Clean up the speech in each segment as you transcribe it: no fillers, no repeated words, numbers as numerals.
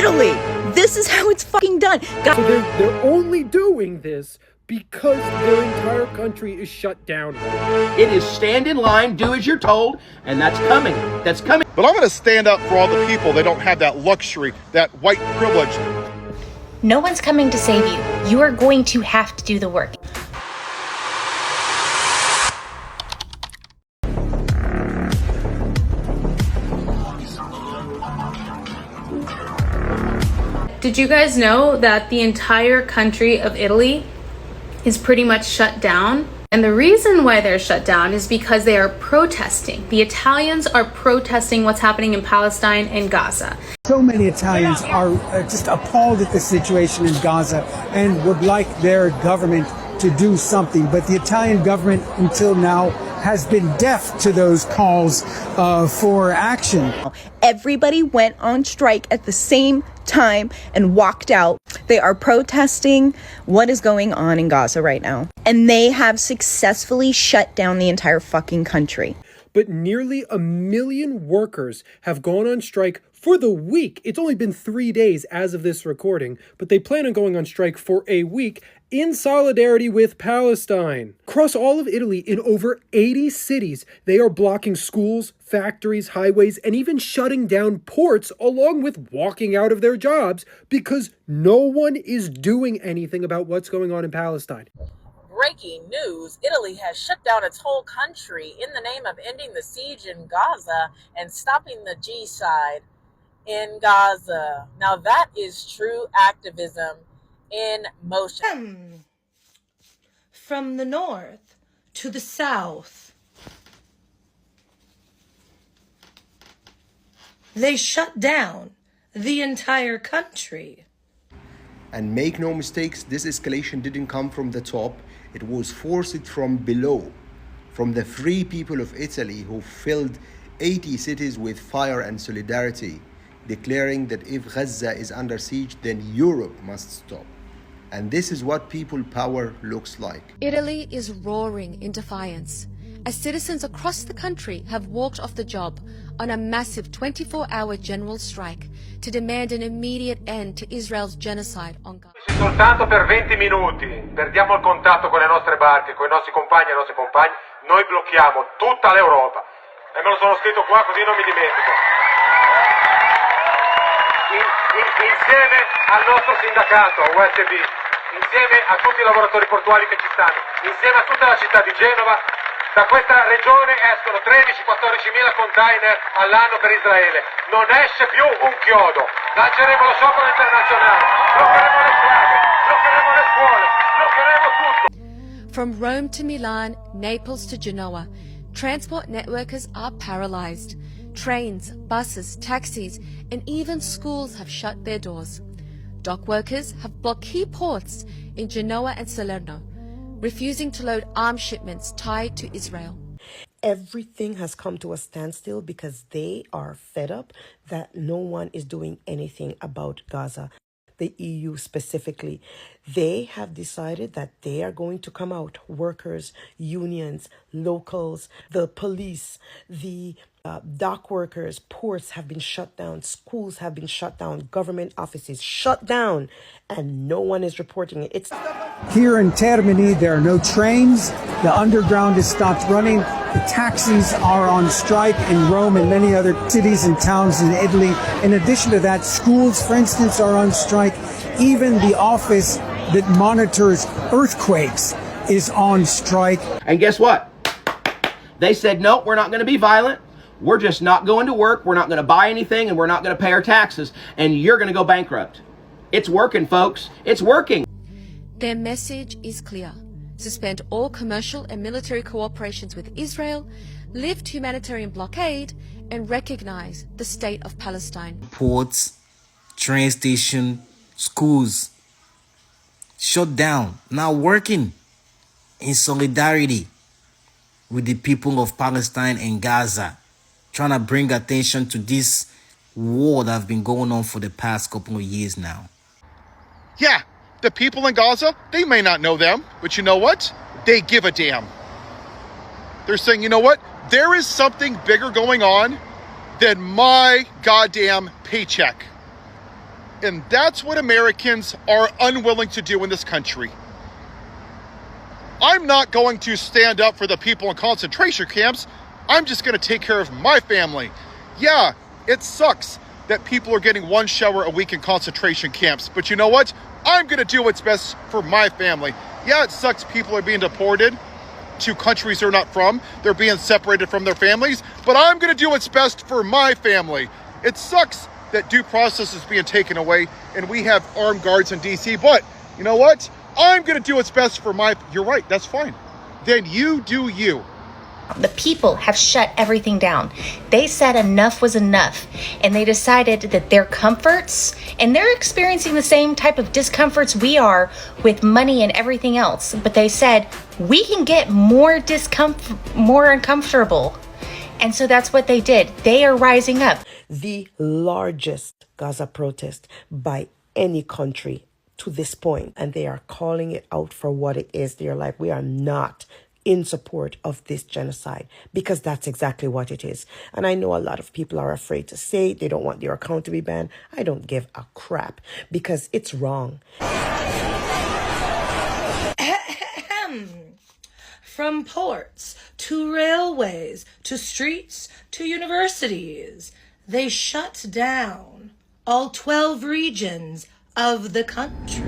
Italy. This is how it's fucking done. So they're only doing this because their entire country is shut down. It is stand in line, do as you're told, and that's coming. That's coming. But I'm going to stand up for all the people that don't have that luxury, that white privilege. No one's coming to save you. You are going to have to do the work. Did you guys know that the entire country of Italy is pretty much shut down? And the reason why they're shut down is because they are protesting. The Italians are protesting what's happening in Palestine and Gaza. So many Italians are just appalled at the situation in Gaza and would like their government to do something. But the Italian government until now has been deaf to those calls for action. Everybody went on strike at the same time and walked out. They are protesting what is going on in Gaza right now. And they have successfully shut down the entire fucking country. But nearly 1 million workers have gone on strike for the week. It's only been 3 days as of this recording, but they plan on going on strike for a week in solidarity with Palestine. Across all of Italy, in over 80 cities, they are blocking schools, factories, highways, and even shutting down ports, along with walking out of their jobs, because no one is doing anything about what's going on in Palestine. Breaking news, Italy has shut down its whole country in the name of ending the siege in Gaza and stopping the genocide in Gaza. Now that is true activism in motion. From the north to the south, they shut down the entire country. And make no mistakes, this escalation didn't come from the top. It was forced from below, from the free people of Italy who filled 80 cities with fire and solidarity, declaring that if Gaza is under siege, then Europe must stop. And this is what people power looks like. Italy is roaring in defiance as citizens across the country have walked off the job on a massive 24-hour general strike to demand an immediate end to Israel's genocide on Gaza. Soltanto per 20 minuti perdiamo il contatto con le nostre barche, con i nostri compagni e i nostri compagni, noi blocchiamo tutta l'Europa. E me lo sono scritto qua così non mi dimentico. Insieme al nostro sindacato USB, insieme a tutti i lavoratori portuali che ci stanno, insieme a tutta la città di Genova, da questa regione escono 13-14 mila container all'anno per Israele. Non esce più un chiodo. Lanceremo lo sciopero internazionale, bloccheremo le strade, bloccheremo le scuole, bloccheremo tutto. From Rome to Milan, Naples to Genoa, transport networkers are paralyzed. Trains, buses, taxis, and even schools have shut their doors. Dock workers have blocked key ports in Genoa and Salerno, refusing to load arms shipments tied to Israel. Everything has come to a standstill because they are fed up that no one is doing anything about Gaza. The EU specifically, they have decided that they are going to come out, workers, unions, locals, the police, the dock workers, ports have been shut down, schools have been shut down, government offices shut down, and no one is reporting it. It's here in Termini, there are no trains. The underground has stopped running. The taxis are on strike in Rome and many other cities and towns in Italy. In addition to that, schools, for instance, are on strike. Even the office that monitors earthquakes is on strike. And guess what? They said, no, we're not going to be violent. We're just not going to work. We're not going to buy anything, and we're not going to pay our taxes. And you're going to go bankrupt. It's working, folks. It's working. Their message is clear. Suspend all commercial and military cooperations with Israel, lift humanitarian blockade, and recognize the state of Palestine. Ports, train station, schools shut down, now working in solidarity with the people of Palestine and Gaza, trying to bring attention to this war that have been going on for the past couple of years now. Yeah, the people in Gaza, they may not know them, but you know what? They give a damn. They're saying, you know what? There is something bigger going on than my goddamn paycheck. And that's what Americans are unwilling to do in this country. I'm not going to stand up for the people in concentration camps. I'm just going to take care of my family. Yeah, it sucks that people are getting 1 shower a week in concentration camps. But you know what? I'm going to do what's best for my family. Yeah, it sucks people are being deported to countries they're not from. They're being separated from their families. But I'm going to do what's best for my family. It sucks that due process is being taken away and we have armed guards in DC. But you know what? I'm going to do what's best for my... You're right. That's fine. Then you do you. The people have shut everything down. They said enough was enough, and they decided that their comforts, and they're experiencing the same type of discomforts we are with money and everything else, but they said we can get more uncomfortable. And so that's what they did. They are rising up. The largest Gaza protest by any country to this point, and they are calling it out for what it is. They're like, we are not in support of this genocide, because that's exactly what it is. And I know a lot of people are afraid to say it. They don't want their account to be banned. I don't give a crap, because it's wrong. From ports to railways to streets to universities, they shut down all 12 regions of the country.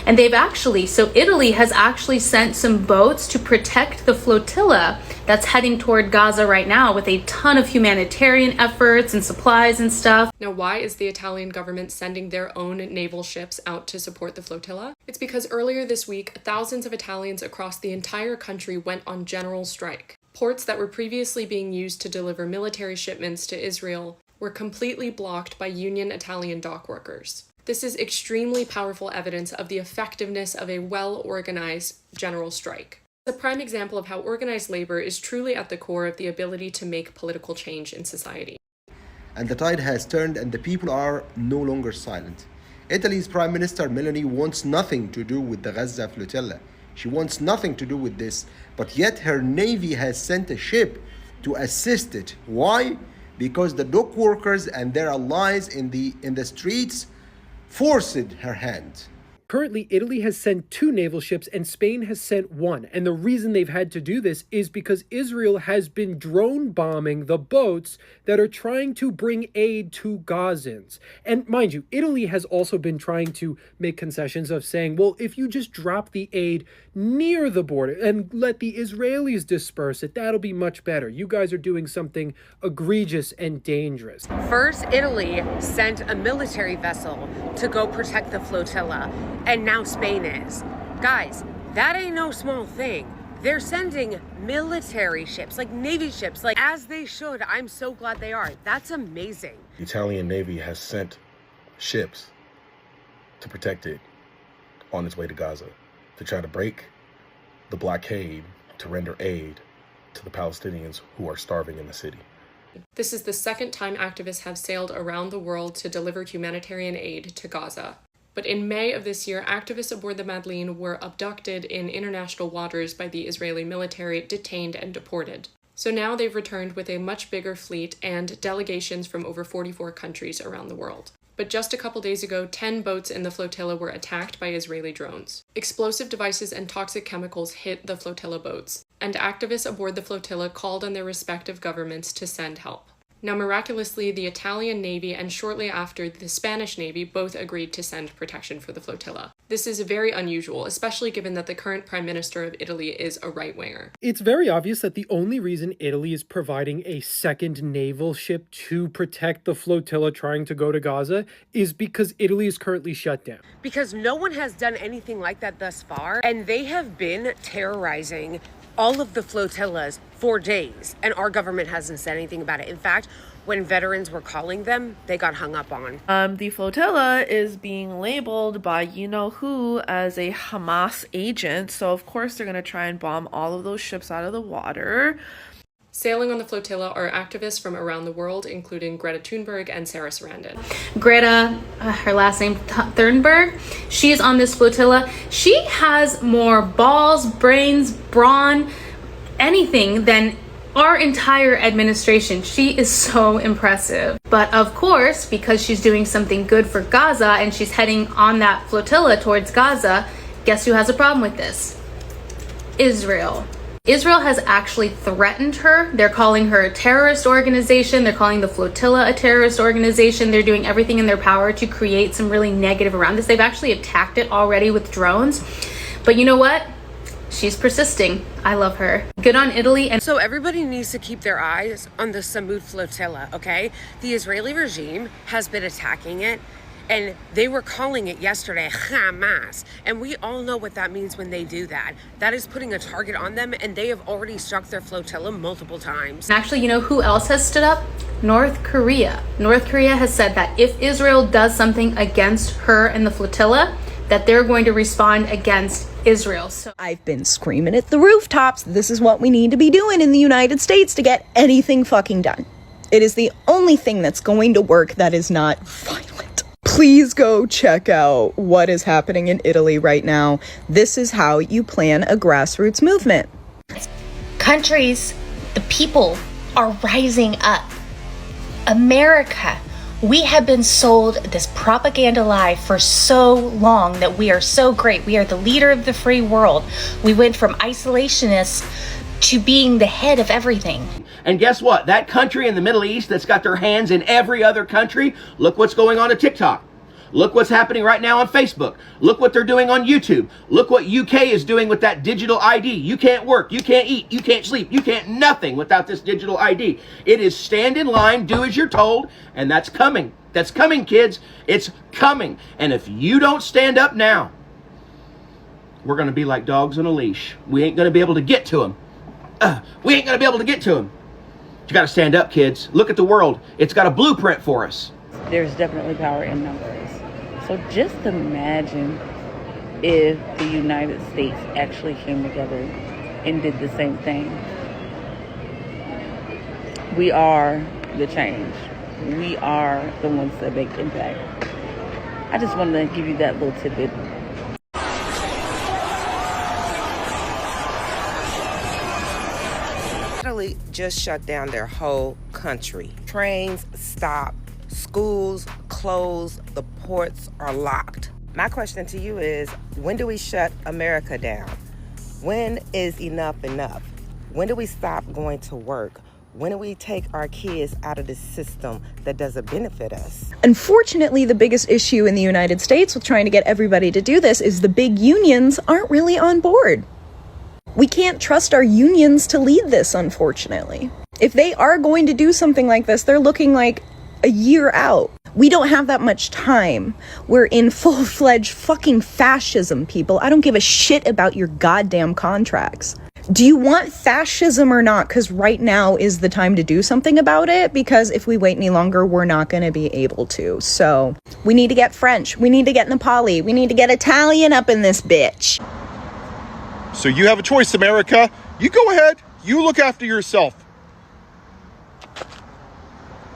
And Italy has actually sent some boats to protect the flotilla that's heading toward Gaza right now, with a ton of humanitarian efforts and supplies and stuff. Now, why is the Italian government sending their own naval ships out to support the flotilla? It's because earlier this week, thousands of Italians across the entire country went on general strike. Ports that were previously being used to deliver military shipments to Israel were completely blocked by Union Italian dock workers. This is extremely powerful evidence of the effectiveness of a well-organized general strike. It's a prime example of how organized labor is truly at the core of the ability to make political change in society. And the tide has turned and the people are no longer silent. Italy's Prime Minister Meloni wants nothing to do with the Gaza flotilla. She wants nothing to do with this, but yet her navy has sent a ship to assist it. Why? Because the dock workers and their allies in the streets forced her hand. Currently, Italy has sent 2 naval ships and Spain has sent 1. And the reason they've had to do this is because Israel has been drone bombing the boats that are trying to bring aid to Gazans. And mind you, Italy has also been trying to make concessions of saying, well, if you just drop the aid near the border and let the Israelis disperse it, that'll be much better. You guys are doing something egregious and dangerous. First, Italy sent a military vessel to go protect the flotilla. And now Spain is. Guys, that ain't no small thing. They're sending military ships, like Navy ships, like as they should. I'm so glad they are. That's amazing. The Italian Navy has sent ships to protect it on its way to Gaza, to try to break the blockade, to render aid to the Palestinians who are starving in the city. This is the second time activists have sailed around the world to deliver humanitarian aid to Gaza. But in May of this year, activists aboard the Madeleine were abducted in international waters by the Israeli military, detained and deported. So now they've returned with a much bigger fleet and delegations from over 44 countries around the world. But just a couple days ago, 10 boats in the flotilla were attacked by Israeli drones. Explosive devices and toxic chemicals hit the flotilla boats, and activists aboard the flotilla called on their respective governments to send help. Now, miraculously, the Italian Navy and shortly after the Spanish Navy both agreed to send protection for the flotilla. This is very unusual, especially given that the current Prime Minister of Italy is a right-winger. It's very obvious that the only reason Italy is providing a second naval ship to protect the flotilla trying to go to Gaza is because Italy is currently shut down. Because no one has done anything like that thus far, and they have been terrorizing all of the flotillas for days, and our government hasn't said anything about it. In fact, when veterans were calling them, they got hung up on. The flotilla is being labeled by you-know-who as a Hamas agent, so of course they're going to try and bomb all of those ships out of the water. Sailing on the flotilla are activists from around the world, including Greta Thunberg and Sarah Sarandon. Greta, her last name Thunberg, she's on this flotilla. She has more balls, brains, brawn, anything than our entire administration. She is so impressive. But of course, because she's doing something good for Gaza and she's heading on that flotilla towards Gaza, guess who has a problem with this? Israel. Israel has actually threatened her. They're calling her a terrorist organization. They're calling the flotilla a terrorist organization. They're doing everything in their power to create some really negative around this. They've actually attacked it already with drones. But you know what? She's persisting. I love her. Good on Italy. And so everybody needs to keep their eyes on the Samud flotilla, okay? The Israeli regime has been attacking it, and they were calling it yesterday Hamas. And we all know what that means when they do that. That is putting a target on them, and they have already struck their flotilla multiple times. Actually, you know who else has stood up? North Korea. North Korea has said that if Israel does something against her and the flotilla, that they're going to respond against Israel. So I've been screaming at the rooftops, this is what we need to be doing in the United States to get anything fucking done. It is the only thing that's going to work that is not violent. Please go check out what is happening in Italy right now. This is how you plan a grassroots movement. Countries, the people are rising up. America, we have been sold this propaganda lie for so long that we are so great. We are the leader of the free world. We went from isolationists to being the head of everything. And guess what? That country in the Middle East that's got their hands in every other country, look what's going on at TikTok. Look what's happening right now on Facebook. Look what they're doing on YouTube. Look what UK is doing with that digital ID. You can't work, you can't eat, you can't sleep, you can't nothing without this digital ID. It is stand in line, do as you're told, and that's coming. That's coming, kids. It's coming. And if you don't stand up now, we're going to be like dogs on a leash. We ain't going to be able to get to them. We ain't going to be able to get to them. You got to stand up, kids. Look at the world. It's got a blueprint for us. There's definitely power in numbers. So just imagine if the United States actually came together and did the same thing. We are the change. We are the ones that make impact. I just wanted to give you that little tidbit. Italy just shut down their whole country. Trains stopped. Schools closed, the ports are locked. My question to you is, when do we shut America down? When is enough enough? When do we stop going to work? When do we take our kids out of this system that doesn't benefit us? Unfortunately, the biggest issue in the United States with trying to get everybody to do this is the big unions aren't really on board. We can't trust our unions to lead this, unfortunately. If they are going to do something like this, they're looking like a year out. We don't have that much time. We're in full-fledged fucking fascism, people. I don't give a shit about your goddamn contracts. Do you want fascism or not? Because right now is the time to do something about it, because if we wait any longer, we're not going to be able to. So we need to get French. We need to get Nepali. We need to get Italian up in this bitch. So you have a choice, America. You go ahead. You look after yourself.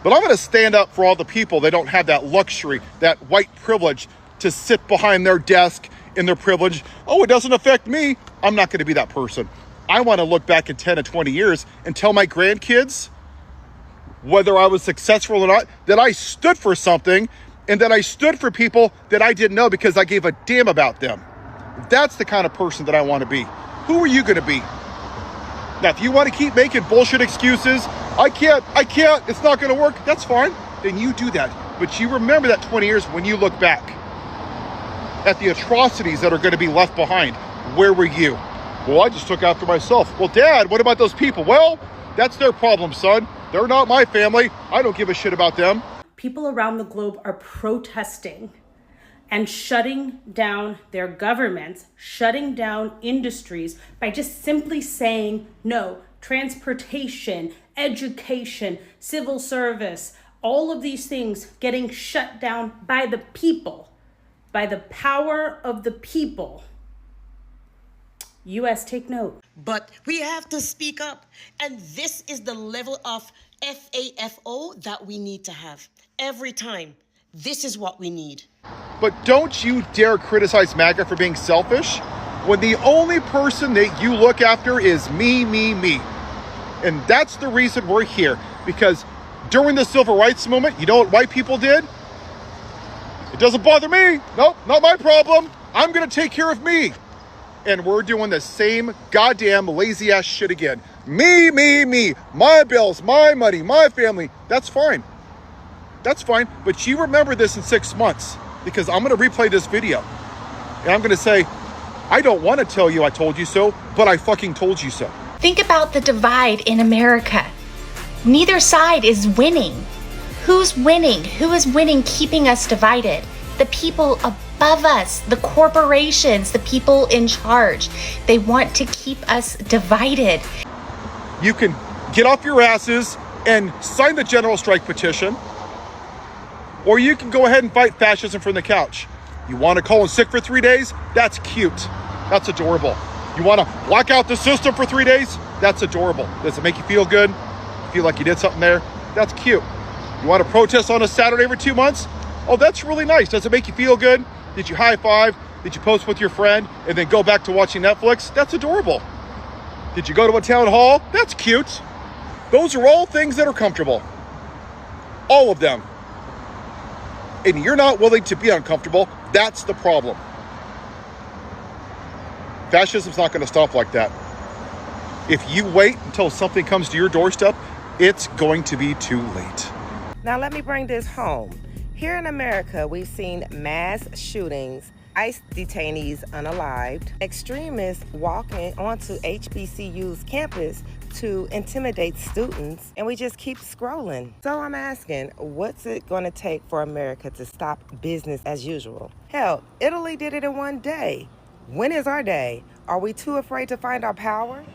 But I'm going to stand up for all the people that don't have that luxury, that white privilege to sit behind their desk in their privilege. Oh, it doesn't affect me. I'm not going to be that person. I want to look back in 10 and 20 years and tell my grandkids, whether I was successful or not, that I stood for something and that I stood for people that I didn't know because I gave a damn about them. That's the kind of person that I want to be. Who are you going to be? Now, if you want to keep making bullshit excuses, I can't, it's not going to work, that's fine. Then you do that. But you remember that 20 years when you look back at the atrocities that are going to be left behind. Where were you? Well, I just took after myself. Well, Dad, what about those people? Well, that's their problem, son. They're not my family. I don't give a shit about them. People around the globe are protesting and shutting down their governments, shutting down industries by just simply saying no. Transportation, education, civil service, all of these things getting shut down by the people, by the power of the people. US, take note. But we have to speak up. And this is the level of FAFO that we need to have every time. This is what we need. But don't you dare criticize MAGA for being selfish when the only person that you look after is me, me, me. And that's the reason we're here, because during the civil rights movement, you know what white people did? It doesn't bother me. Nope, not my problem. I'm gonna take care of me. And we're doing the same goddamn lazy ass shit again. Me. My bills, my money, my family. That's fine. That's fine. But you remember this in 6 months, because I'm gonna replay this video. And I'm gonna say, I don't wanna tell you I told you so, but I fucking told you so. Think about the divide in America. Neither side is winning. Who's winning? Who is winning keeping us divided? The people above us, the corporations, the people in charge. They want to keep us divided. You can get off your asses and sign the general strike petition, or you can go ahead and fight fascism from the couch. You want to call in sick for 3 days? That's cute. That's adorable. You want to block out the system for 3 days? That's adorable. Does it make you feel good? Feel like you did something there? That's cute. You want to protest on a Saturday every 2 months? Oh, that's really nice. Does it make you feel good? Did you high five? Did you post with your friend and then go back to watching Netflix? That's adorable. Did you go to a town hall? That's cute. Those are all things that are comfortable. All of them. And you're not willing to be uncomfortable. That's the problem. Fascism's not going to stop like that. If you wait until something comes to your doorstep, it's going to be too late. Now let me bring this home. Here in America, we've seen mass shootings, ICE detainees unalived, extremists walking onto HBCU's campus to intimidate students, and we just keep scrolling. So I'm asking, what's it going to take for America to stop business as usual? Hell, Italy did it in 1 day. When is our day? Are we too afraid to find our power?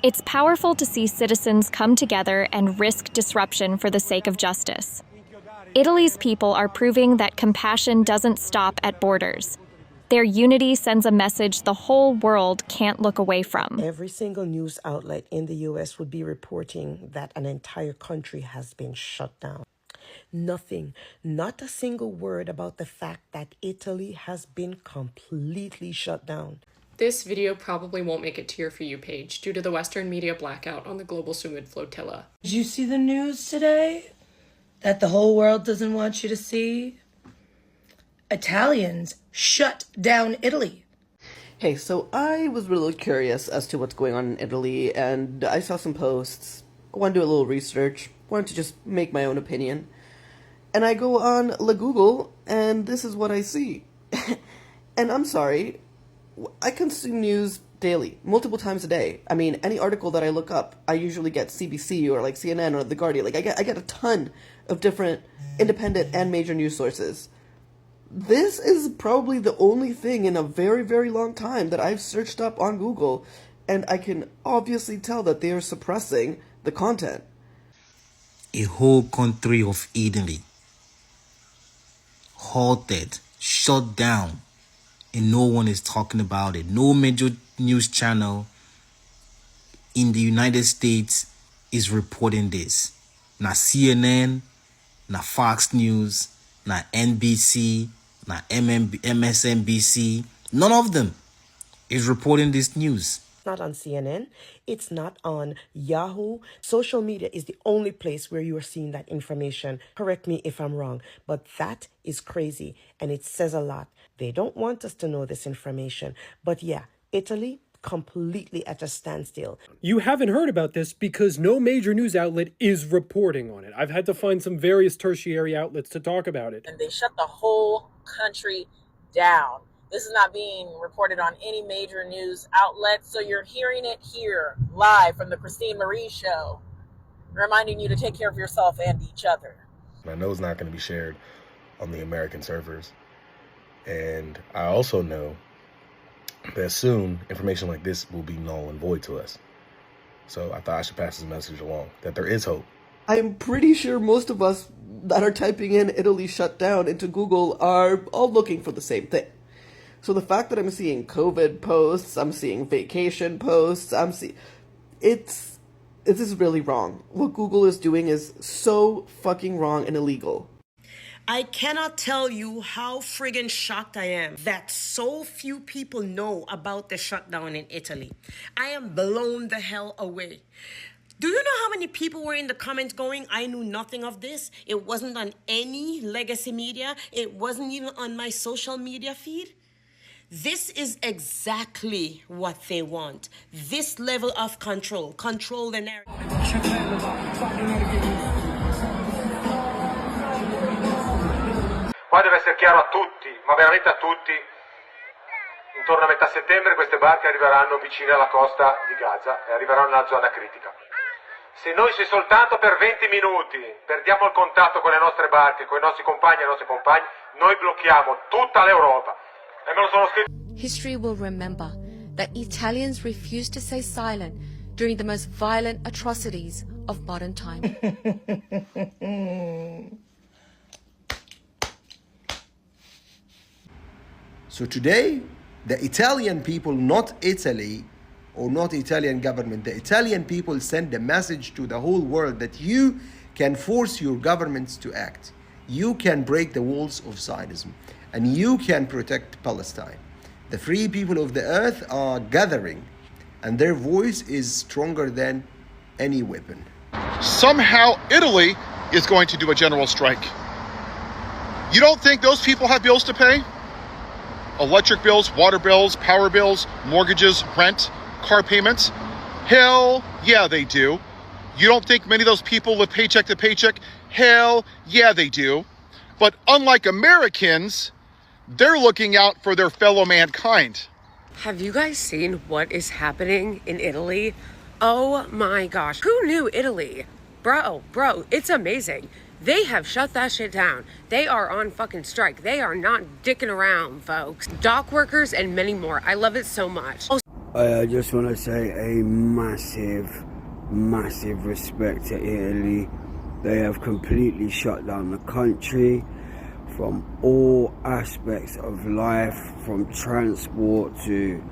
It's powerful to see citizens come together and risk disruption for the sake of justice. Italy's people are proving that compassion doesn't stop at borders. Their unity sends a message the whole world can't look away from. Every single news outlet in the U.S. would be reporting that an entire country has been shut down. Nothing, not a single word about the fact that Italy has been completely shut down. This video probably won't make it to your For You page due to the Western media blackout on the global Sumud flotilla. Did you see the news today that the whole world doesn't want you to see? Italians shut down Italy. Hey, so I was really curious as to what's going on in Italy, and I saw some posts. I wanted to do a little research, wanted to just make my own opinion. And I go on Google, and this is what I see. And I'm sorry, I consume news daily, multiple times a day. I mean, any article that I look up, I usually get CBC or like CNN or The Guardian. Like I get a ton of different independent and major news sources. This is probably the only thing in a very, very long time that I've searched up on Google, and I can obviously tell that they are suppressing the content. A whole country of Italy halted, shut down, and no one is talking about it. No major news channel in the United States is reporting this. Not CNN, not Fox News, not NBC, not MSNBC. None of them is reporting this news. It's not on CNN. It's not on Yahoo. Social media is the only place where you are seeing that information. Correct me if I'm wrong, but that is crazy, and it says a lot. They don't want us to know this information. But yeah, Italy, completely at a standstill. You haven't heard about this because no major news outlet is reporting on it. I've had to find some various tertiary outlets to talk about it. And they shut the whole country down. This is not being reported on any major news outlet, so you're hearing it here, live from the Christine Marie Show, reminding you to take care of yourself and each other. I know it's not going to be shared on the American servers. And I also know that soon information like this will be null and void to us. So I thought I should pass this message along, that there is hope. I'm pretty sure most of us that are typing in Italy shut down into Google are all looking for the same thing. So the fact that I'm seeing COVID posts, I'm seeing vacation posts, this is really wrong. What Google is doing is so fucking wrong and illegal. I cannot tell you how friggin' shocked I am that so few people know about the shutdown in Italy. I am blown the hell away. Do you know how many people were in the comments going, I knew nothing of this? It wasn't on any legacy media. It wasn't even on my social media feed. This is exactly what they want. This level of control. Control the narrative. Qua deve essere chiaro a tutti, ma veramente a tutti, intorno a metà settembre queste barche arriveranno vicine alla costa di Gaza e arriveranno nella zona critica. Se noi soltanto per 20 minuti perdiamo il contatto con le nostre barche, con i nostri compagni e le nostre compagne, noi blocchiamo tutta l'Europa. E me lo sono scritto. History will remember that Italians refused to stay silent during the most violent atrocities of modern times. So today, the Italian people, not Italy, or not Italian government, the Italian people send a message to the whole world that you can force your governments to act. You can break the walls of Zionism, and you can protect Palestine. The free people of the earth are gathering, and their voice is stronger than any weapon. Somehow Italy is going to do a general strike. You don't think those people have bills to pay? Electric bills, water bills, power bills, mortgages, rent, car payments? Hell yeah, they do. You don't think many of those people live paycheck to paycheck? Hell yeah, they do. But unlike Americans, they're looking out for their fellow mankind. Have you guys seen what is happening in Italy? Oh my gosh. Who knew Italy? Bro, it's amazing. They have shut that shit down. They are on fucking strike. They are not dicking around, folks. Dock workers and many more. I love it so much. I just want to say a massive respect to Italy. They have completely shut down the country from all aspects of life, from transport to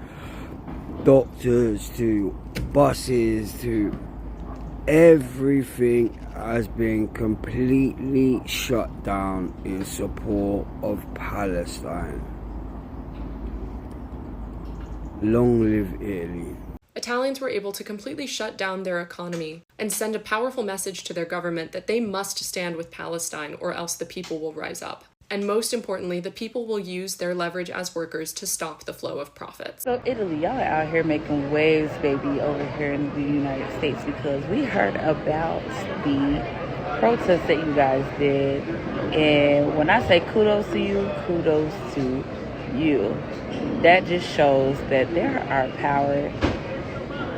doctors to buses to everything has been completely shut down in support of Palestine. Long live Italy. Italians were able to completely shut down their economy and send a powerful message to their government that they must stand with Palestine or else the people will rise up. And most importantly, the people will use their leverage as workers to stop the flow of profits. So Italy, y'all are out here making waves, baby, over here in the United States, because we heard about the protests that you guys did. And when I say kudos to you, kudos to you. That just shows that there are power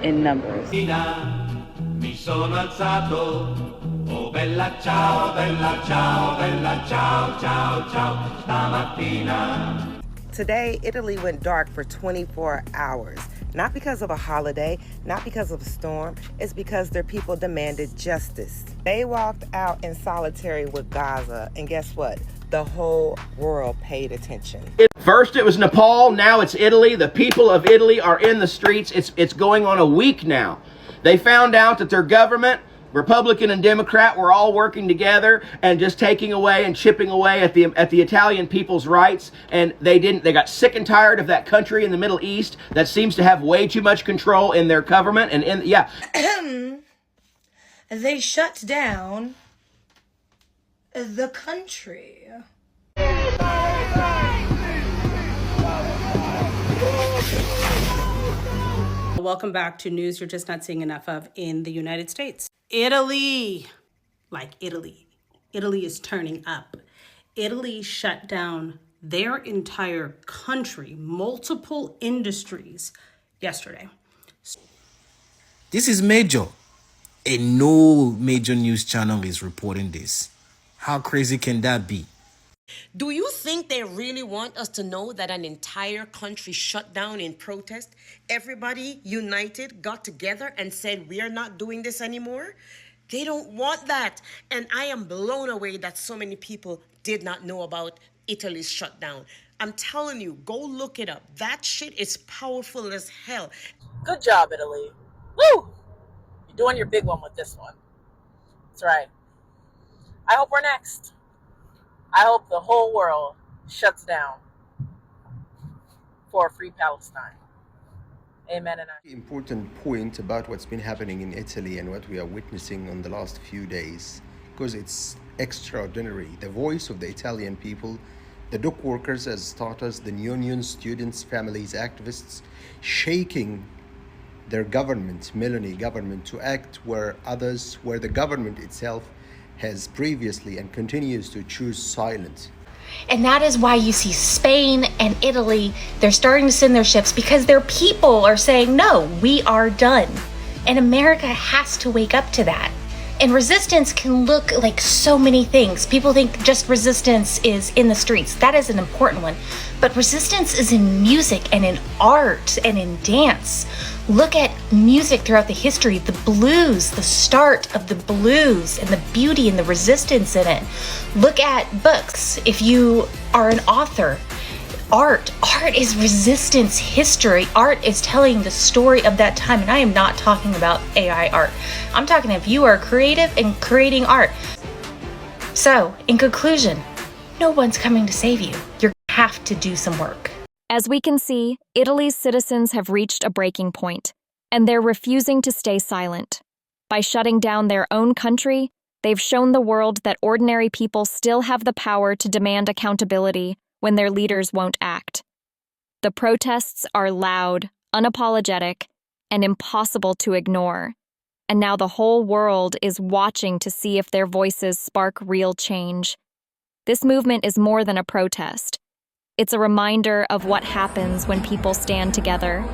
in numbers. Mi sono alzato. Oh bella ciao, bella ciao, bella ciao, ciao, ciao, stamattina. Today, Italy went dark for 24 hours. Not because of a holiday, not because of a storm. It's because their people demanded justice. They walked out in solidarity with Gaza, and guess what? The whole world paid attention. First it was Nepal, now it's Italy. The people of Italy are in the streets. It's going on a week now. They found out that their government, Republican and Democrat, were all working together and just taking away and chipping away at the Italian people's rights, and they got sick and tired of that country in the Middle East that seems to have way too much control in their government They shut down the country. Welcome back to news you're just not seeing enough of in the United States. Italy, Italy is turning up. Italy shut down their entire country, multiple industries yesterday. This is major. And no major news channel is reporting this. How crazy can that be? Do you think they really want us to know that an entire country shut down in protest? Everybody united, got together and said, we are not doing this anymore? They don't want that. And I am blown away that so many people did not know about Italy's shutdown. I'm telling you, go look it up. That shit is powerful as hell. Good job, Italy. Woo! You're doing your big one with this one. That's right. I hope we're next. I hope the whole world shuts down for a free Palestine. Amen. And Important point about what's been happening in Italy and what we are witnessing on the last few days, because it's extraordinary. The voice of the Italian people, the dock workers as starters, the unions, students, families, activists, shaking their government, Meloni government, to act where the government itself has previously and continues to choose silence. And that is why you see Spain and Italy, they're starting to send their ships because their people are saying, no, we are done. And America has to wake up to that. And resistance can look like so many things. People think just resistance is in the streets. That is an important one. But resistance is in music and in art and in dance. Look at music throughout the history, the blues, the start of the blues and the beauty and the resistance in it. Look at books. If you are an author, art is resistance history. Art is telling the story of that time. And I am not talking about AI art. I'm talking if you are creative and creating art. So, in conclusion, no one's coming to save you. You're going to have to do some work. As we can see, Italy's citizens have reached a breaking point, and they're refusing to stay silent. By shutting down their own country, they've shown the world that ordinary people still have the power to demand accountability when their leaders won't act. The protests are loud, unapologetic, and impossible to ignore. And now the whole world is watching to see if their voices spark real change. This movement is more than a protest. It's a reminder of what happens when people stand together.